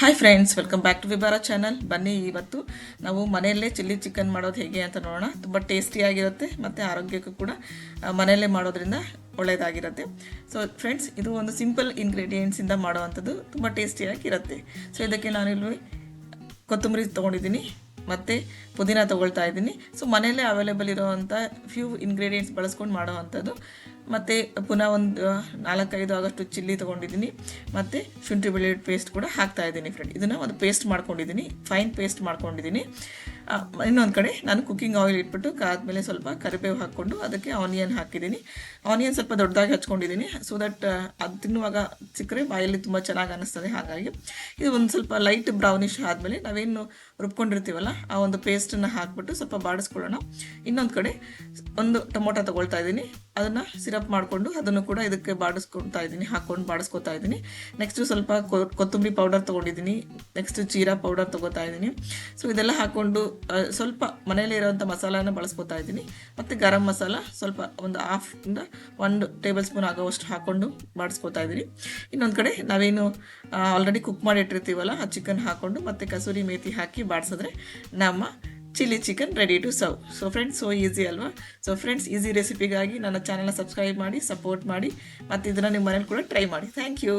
Hi friends, welcome back to Vibara channel. ಬನ್ನಿ, ಇವತ್ತು ನಾವು ಮನೆಯಲ್ಲೇ ಚಿಲ್ಲಿ ಚಿಕನ್ ಮಾಡೋದು ಹೇಗೆ ಅಂತ ನೋಡೋಣ. ತುಂಬ ಟೇಸ್ಟಿಯಾಗಿರುತ್ತೆ ಮತ್ತು ಆರೋಗ್ಯಕ್ಕೂ ಕೂಡ ಮನೆಯಲ್ಲೇ ಮಾಡೋದ್ರಿಂದ ಒಳ್ಳೆಯದಾಗಿರುತ್ತೆ. ಸೊ ಫ್ರೆಂಡ್ಸ್, ಇದು ಒಂದು ಸಿಂಪಲ್ ಇಂಗ್ರೀಡಿಯೆಂಟ್ಸಿಂದ ಮಾಡೋವಂಥದ್ದು, ತುಂಬ ಟೇಸ್ಟಿಯಾಗಿರುತ್ತೆ. ಸೊ ಇದಕ್ಕೆ ನಾನಿಲ್ಲಿ ಕೊತ್ತಂಬರಿ ತೊಗೊಂಡಿದ್ದೀನಿ ಮತ್ತು ಪುದೀನ ತೊಗೊಳ್ತಾ ಇದ್ದೀನಿ. ಸೊ ಮನೆಯಲ್ಲೇ ಅವೈಲೇಬಲ್ ಇರೋವಂಥ ಫ್ಯೂ ಇಂಗ್ರೀಡಿಯೆಂಟ್ಸ್ ಬಳಸ್ಕೊಂಡು ಮಾಡೋವಂಥದ್ದು. ಮತ್ತು ಪುನಃ ಒಂದು 4-5 ಆಗಷ್ಟು ಚಿಲ್ಲಿ ತೊಗೊಂಡಿದ್ದೀನಿ ಮತ್ತು ಶುಂಠಿ ಬೆಳ್ಳುಳ್ಳಿ ಪೇಸ್ಟ್ ಕೂಡ ಹಾಕ್ತಾಯಿದ್ದೀನಿ ಫ್ರೆಂಡ್. ಇದನ್ನು ಒಂದು ಪೇಸ್ಟ್ ಮಾಡ್ಕೊಂಡಿದ್ದೀನಿ, ಫೈನ್ ಪೇಸ್ಟ್ ಮಾಡ್ಕೊಂಡಿದ್ದೀನಿ. ಇನ್ನೊಂದು ಕಡೆ ನಾನು ಕುಕ್ಕಿಂಗ್ ಆಯಿಲ್ ಇಟ್ಬಿಟ್ಟು ಕಾದ್ಮೇಲೆ ಸ್ವಲ್ಪ ಕರಿಬೇವು ಹಾಕ್ಕೊಂಡು ಅದಕ್ಕೆ ಆನಿಯನ್ ಹಾಕಿದ್ದೀನಿ. ಆನಿಯನ್ ಸ್ವಲ್ಪ ದೊಡ್ಡದಾಗಿ ಹಚ್ಕೊಂಡಿದ್ದೀನಿ, ಸೊ ದಟ್ ಅದು ತಿನ್ನುವಾಗ ಸಿಕ್ಕರೆ ಬಾಯಲ್ಲಿ ತುಂಬ ಚೆನ್ನಾಗಿ ಅನ್ನಿಸ್ತದೆ. ಹಾಗಾಗಿ ಇದು ಒಂದು ಸ್ವಲ್ಪ ಲೈಟ್ ಬ್ರೌನಿಷ್ ಆದಮೇಲೆ ನಾವೇನು ರುಬ್ಕೊಂಡಿರ್ತೀವಲ್ಲ ಆ ಒಂದು ಪೇಸ್ಟನ್ನು ಹಾಕ್ಬಿಟ್ಟು ಸ್ವಲ್ಪ ಬಾಡಿಸ್ಕೊಳ್ಳೋಣ. ಇನ್ನೊಂದು ಕಡೆ ಒಂದು ಟೊಮೊಟೊ ತೊಗೊಳ್ತಾ ಇದ್ದೀನಿ, ಅದನ್ನು ಸಿರಪ್ ಮಾಡಿಕೊಂಡು ಅದನ್ನು ಕೂಡ ಇದಕ್ಕೆ ಬಾಡಿಸ್ಕೊಳ್ತಾ ಇದ್ದೀನಿ, ಹಾಕ್ಕೊಂಡು ಬಾಡಿಸ್ಕೊತಾ ಇದ್ದೀನಿ. ನೆಕ್ಸ್ಟು ಸ್ವಲ್ಪ ಕೊತ್ತಂಬರಿ ಪೌಡರ್ ತೊಗೊಂಡಿದ್ದೀನಿ, ನೆಕ್ಸ್ಟ್ ಜೀರಾ ಪೌಡರ್ ತೊಗೋತಾ ಇದ್ದೀನಿ. ಸೊ ಇದೆಲ್ಲ ಹಾಕ್ಕೊಂಡು ಸ್ವಲ್ಪ ಮನೆಯಲ್ಲೇ ಇರೋವಂಥ ಮಸಾಲಾನ ಬಳಸ್ಕೊತಾ ಇದ್ದೀನಿ. ಮತ್ತು ಗರಂ ಮಸಾಲ ಸ್ವಲ್ಪ ಒಂದು 1 ಟೇಬಲ್ ಸ್ಪೂನ್ ಆಗೋವಷ್ಟು ಹಾಕ್ಕೊಂಡು ಬಾಡಿಸ್ಕೊತಾ ಇದ್ದೀನಿ. ಇನ್ನೊಂದು ಕಡೆ ನಾವೇನು ಆಲ್ರೆಡಿ ಕುಕ್ ಮಾಡಿ ಇಟ್ಟಿರ್ತೀವಲ್ಲ ಆ ಚಿಕನ್ ಹಾಕ್ಕೊಂಡು ಮತ್ತು ಕಸೂರಿ ಮೇಥಿ ಹಾಕಿ ಬಾಡಿಸಿದ್ರೆ ನಮ್ಮ chilli chicken ready to serve. So friends, so easy ಅಲ್ವಾ? ಸೊ ಫ್ರೆಂಡ್ಸ್, ಈಸಿ ರೆಸಿಪಿಗಾಗಿ ನನ್ನ ಚಾನಲ್ನ ಸಬ್ಸ್ಕ್ರೈಬ್ ಮಾಡಿ, ಸಪೋರ್ಟ್ ಮಾಡಿ, ಮತ್ತು ಇದನ್ನು ನಿಮ್ಮ ಮನೇಲಿ ಕೂಡ ಟ್ರೈ ಮಾಡಿ. Thank you.